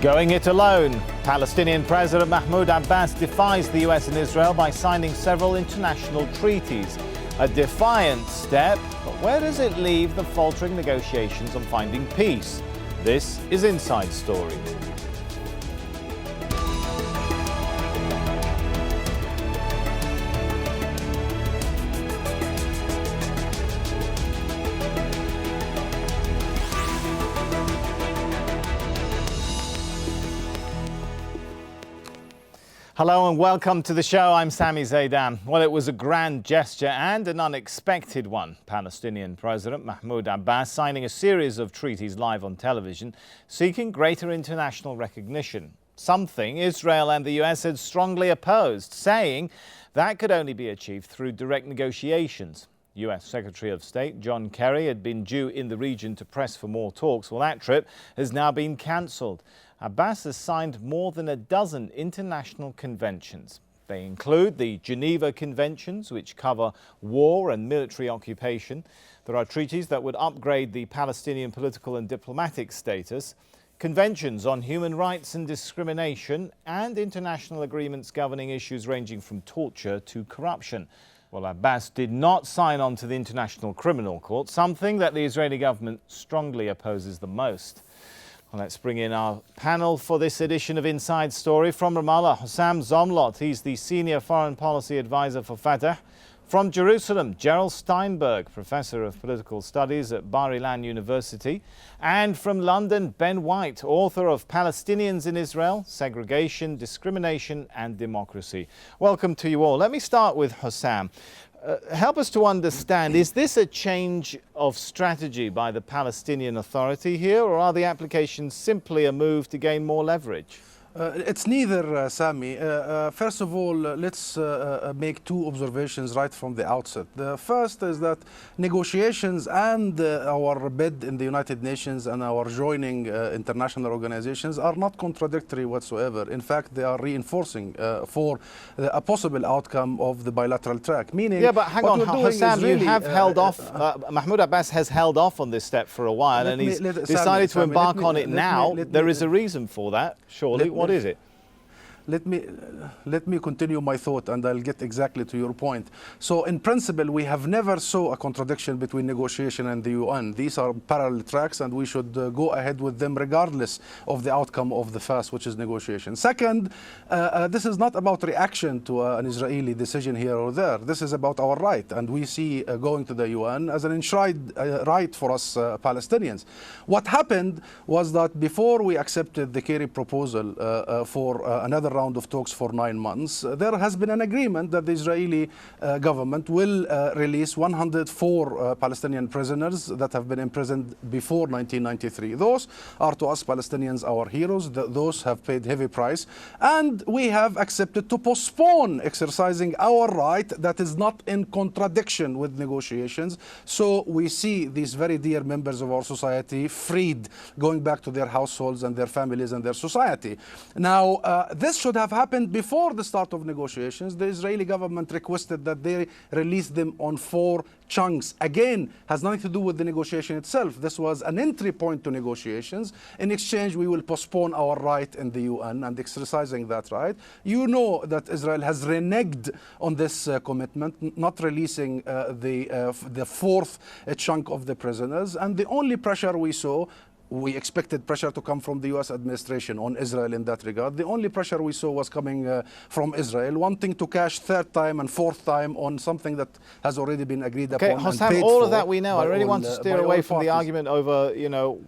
Going it alone. Palestinian President Mahmoud Abbas defies the US and Israel by signing several international treaties. A defiant step, but where does it leave the faltering negotiations on finding peace? This is Inside Story. Hello and welcome to the show. I'm Sami Zaidan. Well, it was a grand gesture and an unexpected one. Palestinian President Mahmoud Abbas signing a series of treaties live on television, seeking greater international recognition. Something Israel and the US had strongly opposed, saying that could only be achieved through direct negotiations. US Secretary of State John Kerry had been due in the region to press for more talks. Well, that trip has now been cancelled. Abbas has signed more than a dozen international conventions. They include the Geneva Conventions, which cover war and military occupation. There are treaties that would upgrade the Palestinian political and diplomatic status, conventions on human rights and discrimination, and international agreements governing issues ranging from torture to corruption. Well, Abbas did not sign on to the International Criminal Court, something that the Israeli government strongly opposes the most. Well, let's bring in our panel for this edition of Inside Story. From Ramallah, Hossam Zomlot. He's the Senior Foreign Policy Advisor for Fatah. From Jerusalem, Gerald Steinberg, Professor of Political Studies at Bar-Ilan University. And from London, Ben White, author of Palestinians in Israel, Segregation, Discrimination and Democracy. Welcome to you all. Let me start with Hossam. Help us to understand, is this a change of strategy by the Palestinian Authority here, or are the applications simply a move to gain more leverage? It's neither, Sami. First of all, let's make two observations right from the outset. The first is that negotiations and our bid in the United Nations and our joining international organizations are not contradictory whatsoever. In fact, they are reinforcing for a possible outcome of the bilateral track. Meaning, yeah, but hang on, Hossam, really, you have held off. Mahmoud Abbas has held off on this step for a while, and he's decided to embark on it now. There is a reason for that, surely. What is it? Let me continue my thought and I'll get exactly to your point. So in principle, we have never saw a contradiction between negotiation and the UN. These are parallel tracks and we should go ahead with them regardless of the outcome of the first, which is negotiation. Second, this is not about reaction to an Israeli decision here or there. This is about our right, and we see going to the UN as an enshrined right for us Palestinians. What happened was that before we accepted the Kerry proposal for another round of talks for 9 months, there has been an agreement that the Israeli government will release 104 Palestinian prisoners that have been imprisoned before 1993. Those are to us Palestinians our heroes. Those have paid heavy price, and we have accepted to postpone exercising our right that is not in contradiction with negotiations. So we see these very dear members of our society freed, going back to their households and their families and their society. Now, this should have happened before the start of negotiations. The Israeli government requested that they release them on 4 chunks. Again, has nothing to do with the negotiation itself. This was an entry point to negotiations. In exchange, we will postpone our right in the UN and exercising that right. You know that Israel has reneged on this commitment, not releasing the 4th chunk of the prisoners. And the only pressure we saw, we expected pressure to come from the US administration on Israel in that regard. The only pressure we saw was coming from Israel, wanting to cash 3rd time and 4th time on something that has already been agreed upon. Okay, Hossam, all of that we know. I really want to steer away from the argument over,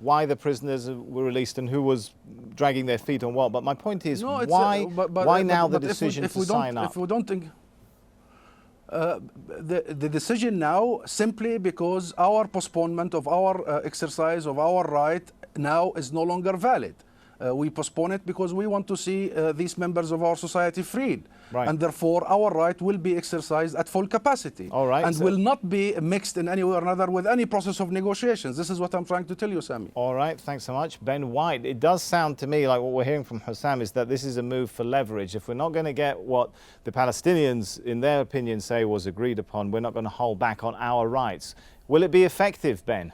why the prisoners were released and who was dragging their feet on what. But my point is, why now the decision to sign up? If we don't think the decision now, simply because our postponement of our exercise of our right now is no longer valid. We postpone it because we want to see these members of our society freed. Right. And therefore, our right will be exercised at full capacity. All right, and will not be mixed in any way or another with any process of negotiations. This is what I'm trying to tell you, Sami. All right, thanks so much. Ben White, it does sound to me like what we're hearing from Hossam is that this is a move for leverage. If we're not going to get what the Palestinians, in their opinion, say was agreed upon, we're not going to hold back on our rights. Will it be effective, Ben?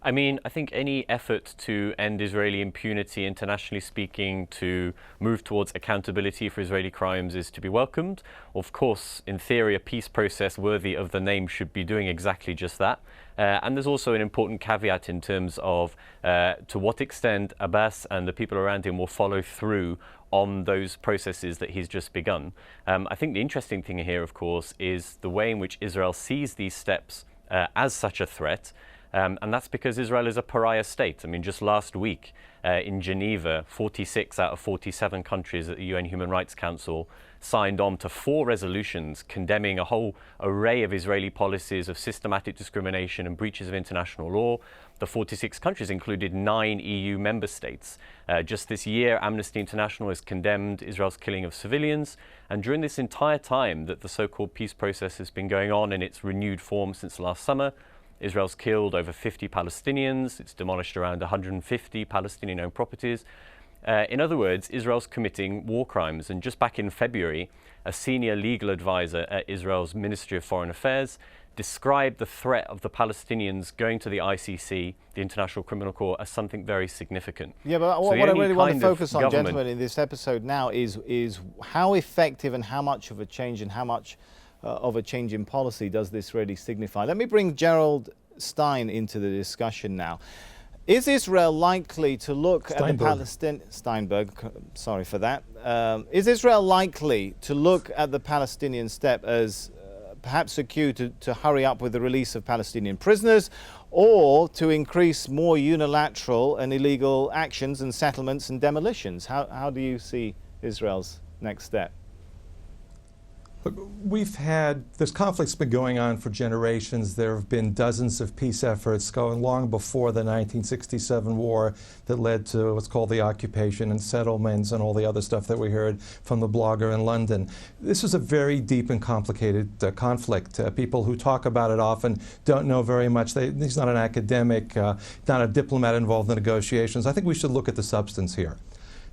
I mean, I think any effort to end Israeli impunity, internationally speaking, to move towards accountability for Israeli crimes is to be welcomed. Of course, in theory, a peace process worthy of the name should be doing exactly just that. And there's also an important caveat in terms of to what extent Abbas and the people around him will follow through on those processes that he's just begun. I think the interesting thing here, of course, is the way in which Israel sees these steps as such a threat. And that's because Israel is a pariah state. I mean, just last week in Geneva, 46 out of 47 countries at the UN Human Rights Council signed on to 4 resolutions condemning a whole array of Israeli policies of systematic discrimination and breaches of international law. The 46 countries included 9 EU member states. Just this year, Amnesty International has condemned Israel's killing of civilians. And during this entire time that the so-called peace process has been going on in its renewed form since last summer, Israel's killed over 50 Palestinians. It's demolished around 150 Palestinian-owned properties. In other words, Israel's committing war crimes. And just back in February, a senior legal advisor at Israel's Ministry of Foreign Affairs described the threat of the Palestinians going to the ICC, the International Criminal Court, as something very significant. Yeah, but what I really want to focus on, gentlemen, in this episode now is how effective and how much of a change and how much of a change in policy does this really signify? Let me bring Gerald Stein into the discussion now. Is Israel likely to look at the Palestinian... Steinberg, sorry for that. Is Israel likely to look at the Palestinian step as perhaps a cue to hurry up with the release of Palestinian prisoners, or to increase more unilateral and illegal actions and settlements and demolitions? How do you see Israel's next step? Look, this conflict's been going on for generations. There have been dozens of peace efforts going long before the 1967 war that led to what's called the occupation and settlements and all the other stuff that we heard from the blogger in London. This is a very deep and complicated conflict. People who talk about it often don't know very much. He's not an academic, not a diplomat involved in negotiations. I think we should look at the substance here.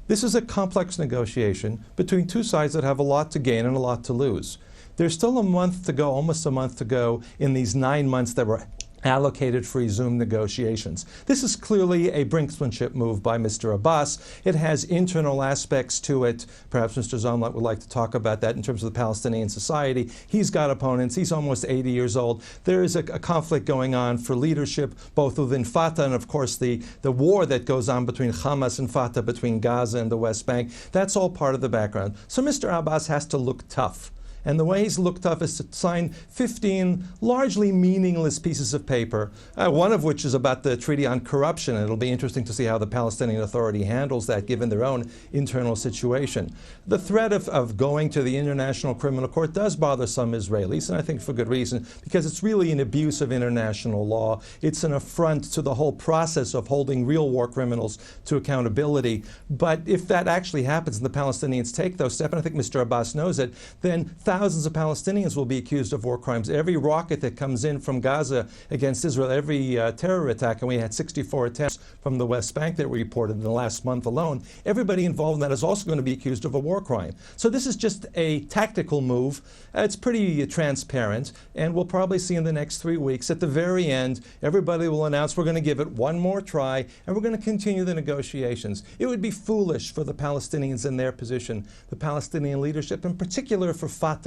This is a complex negotiation between two sides that have a lot to gain and a lot to lose. There's still a month to go, almost a month to go, in these 9 months that were allocated for resumed negotiations. This is clearly a brinksmanship move by Mr. Abbas. It has internal aspects to it. Perhaps Mr. Zomlot would like to talk about that in terms of the Palestinian society. He's got opponents. He's almost 80 years old. There is a conflict going on for leadership, both within Fatah and, of course, the war that goes on between Hamas and Fatah, between Gaza and the West Bank. That's all part of the background. So Mr. Abbas has to look tough. And the way he's looked tough is to sign 15 largely meaningless pieces of paper, one of which is about the Treaty on Corruption. And it'll be interesting to see how the Palestinian Authority handles that, given their own internal situation. The threat of going to the International Criminal Court does bother some Israelis, and I think for good reason, because it's really an abuse of international law. It's an affront to the whole process of holding real war criminals to accountability. But if that actually happens and the Palestinians take those steps, and I think Mr. Abbas knows it, then thousands of Palestinians will be accused of war crimes. Every rocket that comes in from Gaza against Israel, every terror attack, and we had 64 attempts from the West Bank that were reported in the last month alone, everybody involved in that is also going to be accused of a war crime. So this is just a tactical move. It's pretty transparent, and we'll probably see in the next 3 weeks, at the very end, everybody will announce we're going to give it one more try, and we're going to continue the negotiations. It would be foolish for the Palestinians in their position, the Palestinian leadership, in particular for Fatah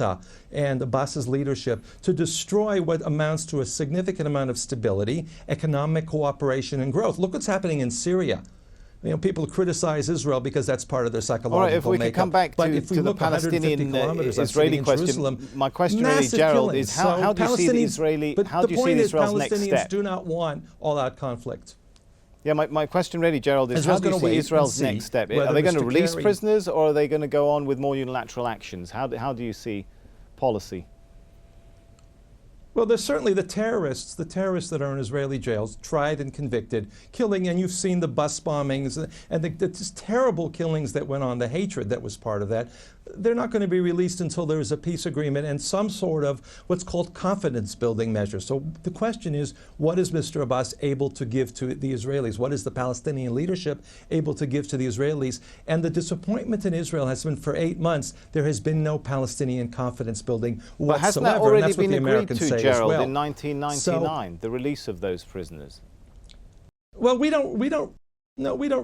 and Abbas's leadership, to destroy what amounts to a significant amount of stability, economic cooperation, and growth. Look what's happening in Syria. You know, people criticize Israel because that's part of their psychological makeup. All right, if we makeup. can come back to the Palestinian-Israeli question, my question really, Gerald, is how do you see the Israeli, how do you see Israel's next step? Palestinians do not want all-out conflict. Yeah, my question really, Gerald, is how do you see Israel's next step? Are they going to release prisoners, or are they going to go on with more unilateral actions? How do you see policy? Well, there's certainly the terrorists that are in Israeli jails, tried and convicted, killing, and you've seen the bus bombings and the just terrible killings that went on, the hatred that was part of that. They're not going to be released until there is a peace agreement and some sort of what's called confidence-building measures. So the question is, what is Mr. Abbas able to give to the Israelis? What is the Palestinian leadership able to give to the Israelis? And the disappointment in Israel has been, for 8 months, there has been no Palestinian confidence-building whatsoever. But hasn't that already been agreed to, Gerald, well. in 1999, the release of those prisoners? Well, we don't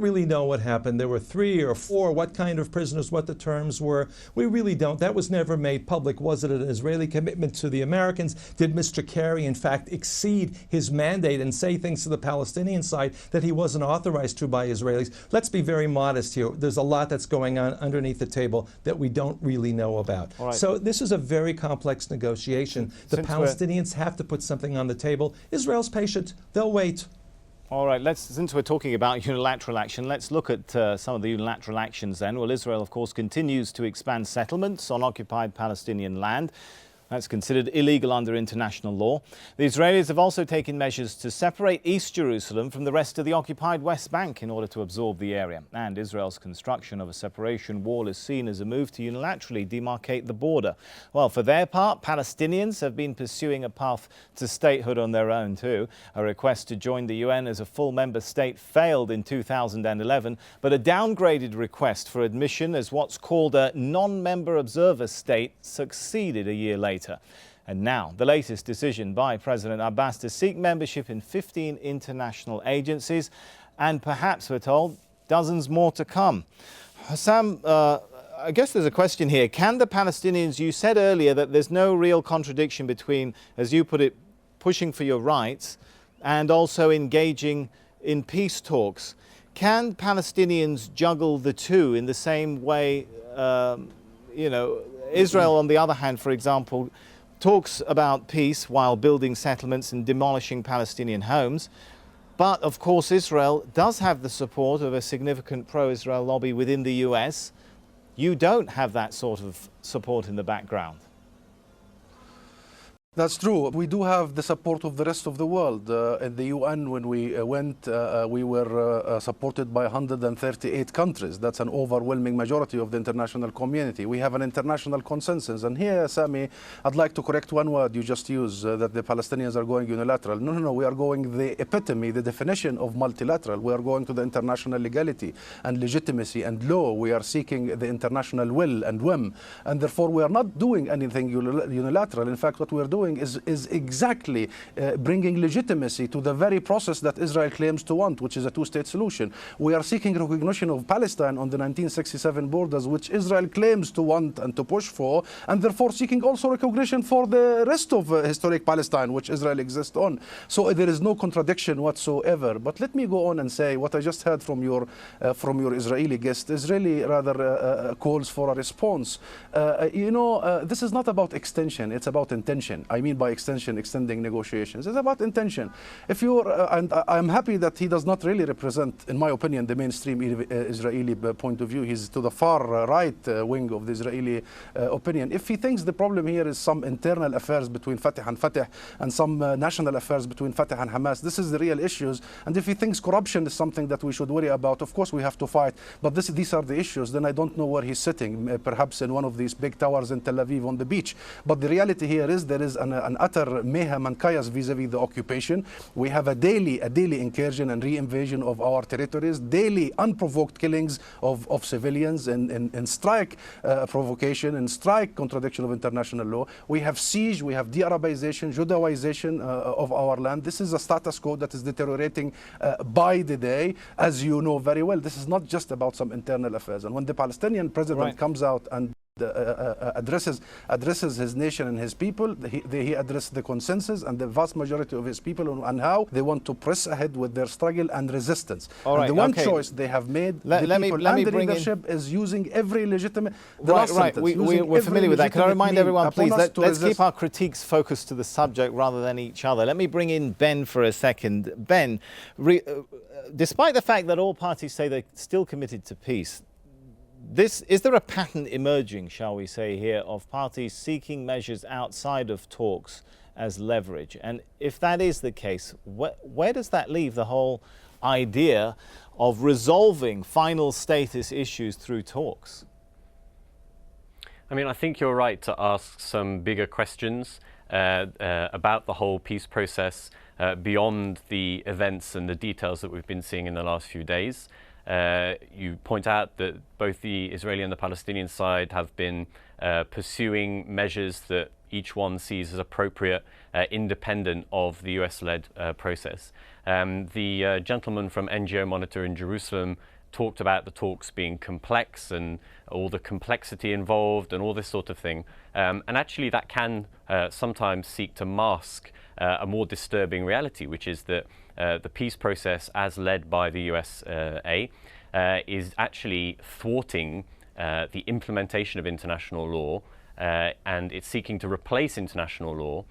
really know what happened. There were 3 or 4, what kind of prisoners, what the terms were. We really don't. That was never made public. Was it an Israeli commitment to the Americans? Did Mr. Kerry, in fact, exceed his mandate and say things to the Palestinian side that he wasn't authorized to by Israelis? Let's be very modest here. There's a lot that's going on underneath the table that we don't really know about. Right. So this is a very complex negotiation. The Palestinians have to put something on the table. Israel's patient. They'll wait. All right, since we're talking about unilateral action, let's look at some of the unilateral actions then. Well, Israel, of course, continues to expand settlements on occupied Palestinian land. That's considered illegal under international law. The Israelis have also taken measures to separate East Jerusalem from the rest of the occupied West Bank in order to absorb the area. And Israel's construction of a separation wall is seen as a move to unilaterally demarcate the border. Well, for their part, Palestinians have been pursuing a path to statehood on their own too. A request to join the UN as a full member state failed in 2011, but a downgraded request for admission as what's called a non-member observer state succeeded a year later. And now, the latest decision by President Abbas to seek membership in 15 international agencies, and perhaps, we're told, dozens more to come. Sam, I guess there's a question here. Can the Palestinians, you said earlier that there's no real contradiction between, as you put it, pushing for your rights and also engaging in peace talks. Can Palestinians juggle the two in the same way, Israel, on the other hand, for example, talks about peace while building settlements and demolishing Palestinian homes. But, of course, Israel does have the support of a significant pro-Israel lobby within the US. You don't have that sort of support in the background. That's true. We do have the support of the rest of the world. In the UN, when we went, we were supported by 138 countries. That's an overwhelming majority of the international community. We have an international consensus. And here, Sami, I'd like to correct one word you just used, that the Palestinians are going unilateral. No. We are going the epitome, the definition of multilateral. We are going to the international legality and legitimacy and law. We are seeking the international will and whim. And therefore, we are not doing anything unilateral. In fact, what we are doing is exactly bringing legitimacy to the very process that Israel claims to want, which is a two-state solution. We are seeking recognition of Palestine on the 1967 borders, which Israel claims to want and to push for, and therefore seeking also recognition for the rest of historic Palestine, which Israel exists on. So there is no contradiction whatsoever. But let me go on and say what I just heard from your Israeli guest. Israeli rather calls for a response. This is not about extension, it's about intention. I mean by extension, extending negotiations. It's about intention. If you're, and I'm happy that he does not really represent, in my opinion, the mainstream Israeli point of view. He's to the far right wing of the Israeli opinion. If he thinks the problem here is some internal affairs between Fatah and some national affairs between Fatah and Hamas, this is the real issues. And if he thinks corruption is something that we should worry about, of course we have to fight. But these are the issues. Then I don't know where he's sitting, perhaps in one of these big towers in Tel Aviv on the beach. But the reality here is there is an utter mayhem and chaos vis-a-vis the occupation. We have a daily incursion and re-invasion of our territories, daily unprovoked killings of civilians in strike provocation and strike contradiction of international law. We have siege, we have de-Arabization, Judaization of our land. This is a status quo that is deteriorating by the day, as you know very well. This is not just about some internal affairs. And when the Palestinian president comes out and addresses his nation and his people, he addresses the consensus and the vast majority of his people and how they want to press ahead with their struggle and resistance. And the one choice they have made, the leadership, is using every legitimate... We're familiar with that. Can I remind everyone, please, let's keep our critiques focused to the subject rather than each other. Let me bring in Ben for a second. Ben, despite the fact that all parties say they're still committed to peace, is there a pattern emerging, shall we say here, of parties seeking measures outside of talks as leverage? And if that is the case, where does that leave the whole idea of resolving final status issues through talks? I mean, I think you're right to ask some bigger questions about the whole peace process beyond the events and the details that we've been seeing in the last few days. You point out that both the Israeli and the Palestinian side have been pursuing measures that each one sees as appropriate, independent of the US-led process. The gentleman from NGO Monitor in Jerusalem talked about the talks being complex and all the complexity involved and all this sort of thing. And actually that can sometimes seek to mask a more disturbing reality, which is that the peace process as led by the USA is actually thwarting the implementation of international law, and it's seeking to replace international law,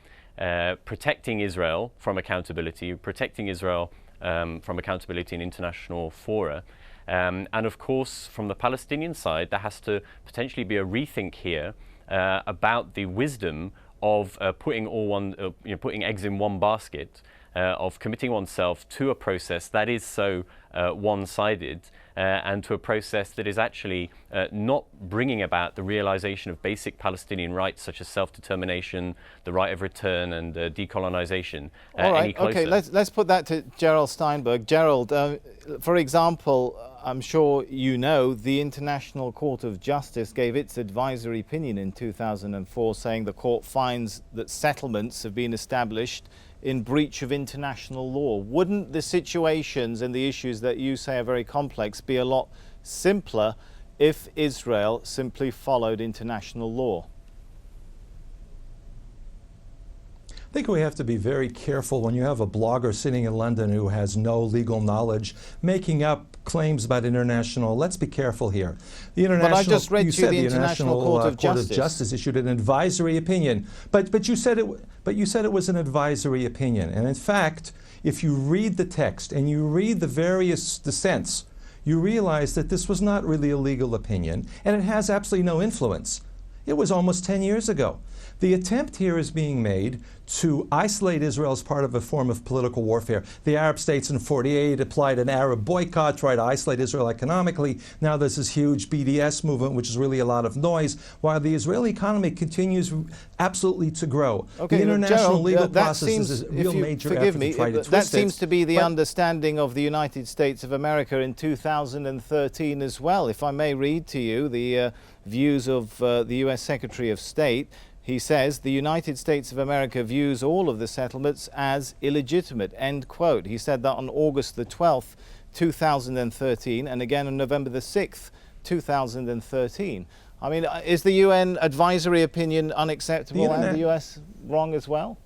protecting Israel from accountability, protecting Israel from accountability in international fora. And of course, from the Palestinian side, there has to potentially be a rethink here about the wisdom of putting eggs in one basket, of committing oneself to a process that is so one-sided, and to a process that is actually not bringing about the realization of basic Palestinian rights such as self-determination, the right of return, and decolonization All right, any closer. okay, let's put that to Gerald Steinberg. Gerald, for example, I'm sure you know the International Court of Justice gave its advisory opinion in 2004 saying the court finds that settlements have been established in breach of international law. Wouldn't the situations and the issues that you say are very complex be a lot simpler if Israel simply followed international law? I think we have to be very careful when you have a blogger sitting in London who has no legal knowledge making up claims about international. Let's be careful here. The international, but I just read you to said the the International Court of Justice issued an advisory opinion, but you said it was an advisory opinion. And in fact, if you read the text and you read the various dissents, you realize that this was not really a legal opinion, and it has absolutely no influence. It was almost 10 years ago. The attempt here is being made to isolate Israel as part of a form of political warfare. The Arab states in '48 applied an Arab boycott, tried to isolate Israel economically. Now there's this huge BDS movement, which is really a lot of noise, while the Israeli economy continues absolutely to grow. Okay, the international Gerald, legal that process seems, is a real major effort to try to twist that seems to be the but understanding of the United States of America in 2013 as well. If I may read to you the views of the US Secretary of State. He says the United States of America views all of the settlements as illegitimate, end quote. He said that on August the 12th, 2013, and again on November the 6th, 2013. I mean, is the UN advisory opinion unacceptable and the US wrong as well?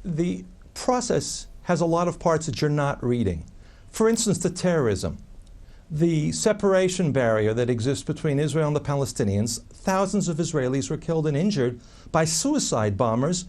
The process has a lot of parts that you're not reading. For instance, the terrorism. The separation barrier that exists between Israel and the Palestinians, thousands of Israelis were killed and injured by suicide bombers.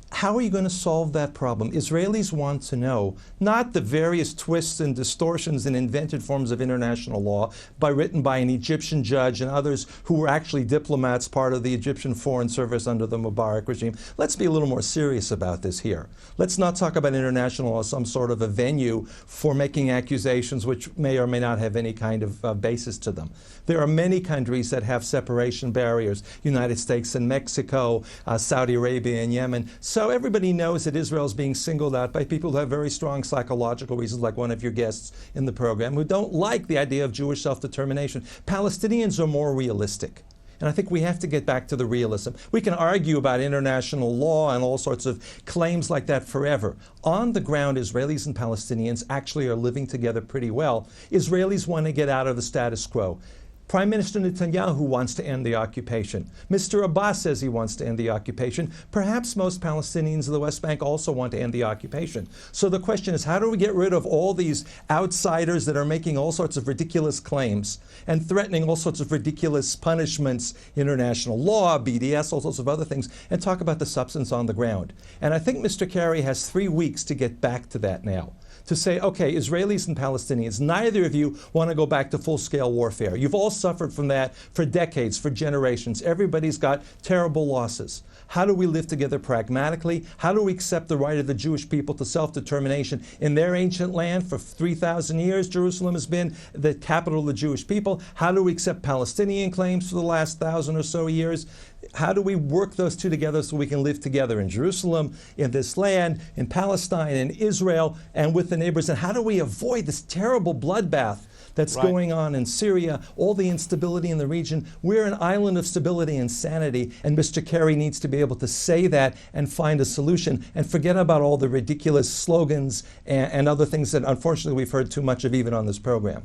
How are you going to solve that problem? Israelis want to know not the various twists and distortions and invented forms of international law written by an Egyptian judge and others who were actually diplomats, part of the Egyptian Foreign Service under the Mubarak regime. Let's be a little more serious about this here. Let's not talk about international law as some sort of a venue for making accusations which may or may not have any kind of basis to them. There are many countries that have separation barriers, United States and Mexico, Saudi Arabia and Yemen. So everybody knows that Israel is being singled out by people who have very strong psychological reasons, like one of your guests in the program, who don't like the idea of Jewish self-determination. Palestinians are more realistic. And I think we have to get back to the realism. We can argue about international law and all sorts of claims like that forever. On the ground, Israelis and Palestinians actually are living together pretty well. Israelis want to get out of the status quo. Prime Minister Netanyahu wants to end the occupation. Mr. Abbas says he wants to end the occupation. Perhaps most Palestinians of the West Bank also want to end the occupation. So the question is, how do we get rid of all these outsiders that are making all sorts of ridiculous claims and threatening all sorts of ridiculous punishments, international law, BDS, all sorts of other things, and talk about the substance on the ground? And I think Mr. Kerry has 3 weeks to get back to that now. To say, okay, Israelis and Palestinians, neither of you want to go back to full-scale warfare. You've all suffered from that for decades, for generations. Everybody's got terrible losses. How do we live together pragmatically? How do we accept the right of the Jewish people to self-determination in their ancient land? For 3,000 years, Jerusalem has been the capital of the Jewish people. How do we accept Palestinian claims for the last 1,000 or so years? How do we work those two together so we can live together in Jerusalem, in this land, in Palestine, in Israel, and with the neighbors? And how do we avoid this terrible bloodbath that's Right. going on in Syria, all the instability in the region. We're an island of stability and sanity, and Mr. Kerry needs to be able to say that and find a solution and forget about all the ridiculous slogans and other things that unfortunately we've heard too much of even on this program.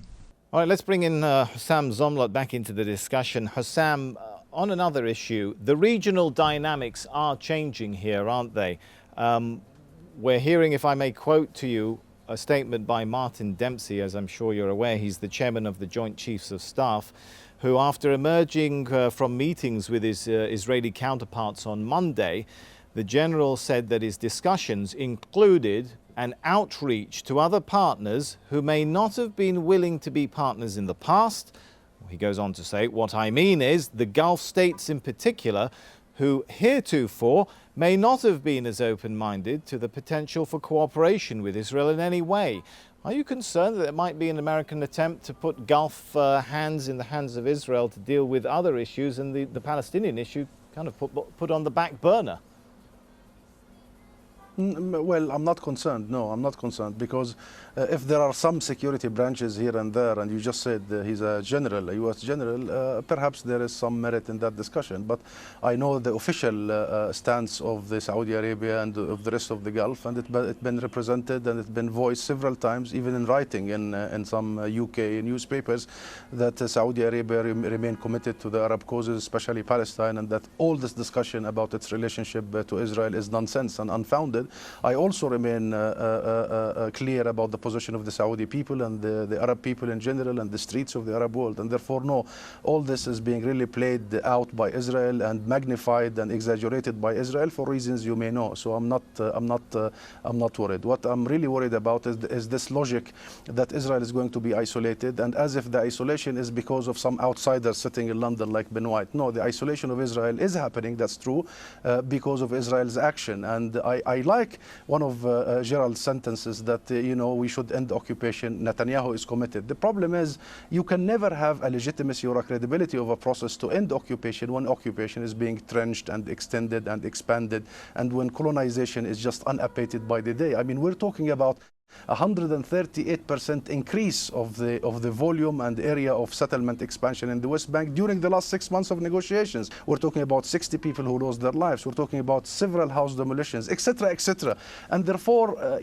All right, let's bring in Hussam Zomlot back into the discussion. Hussam, on another issue, the regional dynamics are changing here, aren't they? We're hearing, if I may quote to you, a statement by Martin Dempsey, as I'm sure you're aware. He's the chairman of the Joint Chiefs of Staff, who, after emerging from meetings with his Israeli counterparts on Monday, the general said that his discussions included an outreach to other partners who may not have been willing to be partners in the past. He goes on to say, what I mean is the Gulf states in particular, who heretofore may not have been as open-minded to the potential for cooperation with Israel in any way. Are you concerned that it might be an American attempt to put Gulf hands in the hands of Israel to deal with other issues and the Palestinian issue kind of put on the back burner? Well, I'm not concerned. No, I'm not concerned, because if there are some security branches here and there, and you just said he's a general, a U.S. general, perhaps there is some merit in that discussion. But I know the official stance of the Saudi Arabia and of the rest of the Gulf, and it's been represented and it's been voiced several times, even in writing in some UK newspapers, that Saudi Arabia remain committed to the Arab causes, especially Palestine, and that all this discussion about its relationship to Israel is nonsense and unfounded. I also remain clear about the position of the Saudi people and the Arab people in general and the streets of the Arab world, and therefore no, all this is being really played out by Israel and magnified and exaggerated by Israel for reasons you may know. So I'm not worried. What I'm really worried about is this logic that Israel is going to be isolated, and as if the isolation is because of some outsiders sitting in London like Ben White. No, the isolation of Israel is happening, that's true, because of Israel's action. And I like one of Gerald's sentences that, we should end occupation. Netanyahu is committed. The problem is you can never have a legitimacy or a credibility of a process to end occupation when occupation is being trenched and extended and expanded, and when colonization is just unabated by the day. I mean, we're talking about 138% increase of the volume and area of settlement expansion in the West Bank during the last 6 months of negotiations. We're talking about 60 people who lost their lives. We're talking about several house demolitions, etc., etc. And therefore,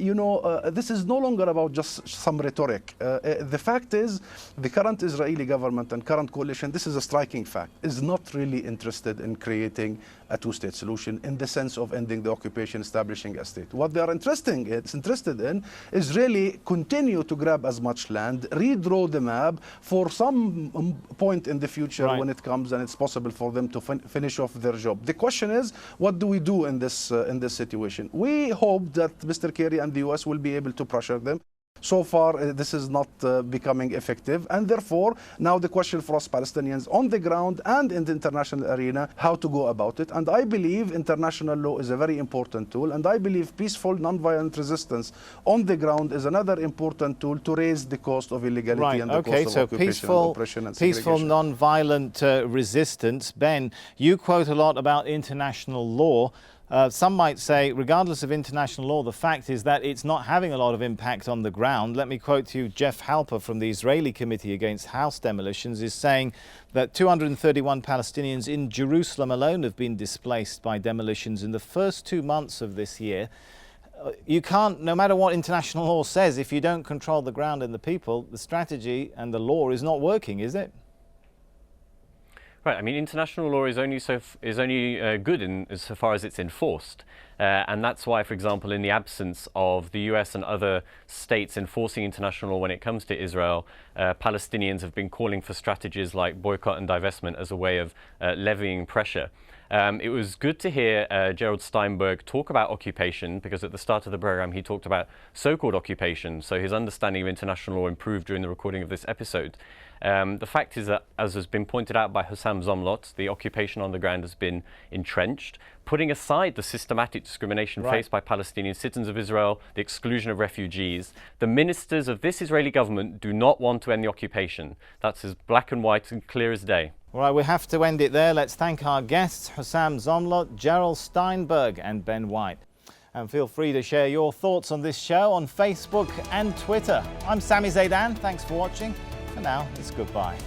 this is no longer about just some rhetoric. The fact is, the current Israeli government and current coalition, this is a striking fact, is not really interested in creating a two-state solution in the sense of ending the occupation, establishing a state. What they are interested in is really continue to grab as much land, redraw the map for some point in the future, right, when it comes and it's possible for them to finish off their job. The question is, what do we do in this situation? We hope that Mr. Kerry and the US will be able to pressure them. So far, this is not becoming effective, and therefore, now the question for us Palestinians on the ground and in the international arena, how to go about it. And I believe international law is a very important tool, and I believe peaceful, non-violent resistance on the ground is another important tool to raise the cost of illegality, right, and the cost of occupation and oppression and segregation. Peaceful, non-violent resistance. Ben, you quote a lot about international law. Some might say, regardless of international law, the fact is that it's not having a lot of impact on the ground. Let me quote to you Jeff Halper from the Israeli Committee Against House Demolitions is saying that 231 Palestinians in Jerusalem alone have been displaced by demolitions in the first 2 months of this year. You can't, no matter what international law says, if you don't control the ground and the people, the strategy and the law is not working, is it? Right. I mean, international law is only good insofar as it's enforced, and that's why, for example, in the absence of the US and other states enforcing international law when it comes to Israel, Palestinians have been calling for strategies like boycott and divestment as a way of levying pressure. It was good to hear Gerald Steinberg talk about occupation, because at the start of the program he talked about so-called occupation, so his understanding of international law improved during the recording of this episode. The fact is that, as has been pointed out by Hussam Zomlot, the occupation on the ground has been entrenched, putting aside the systematic discrimination faced by Palestinian citizens of Israel, the exclusion of refugees. The ministers of this Israeli government do not want to end the occupation. That's as black and white and clear as day. All right, we have to end it there. Let's thank our guests, Hussam Zomlot, Gerald Steinberg and Ben White. And feel free to share your thoughts on this show on Facebook and Twitter. I'm Sami Zaidan. Thanks for watching. For now, it's goodbye.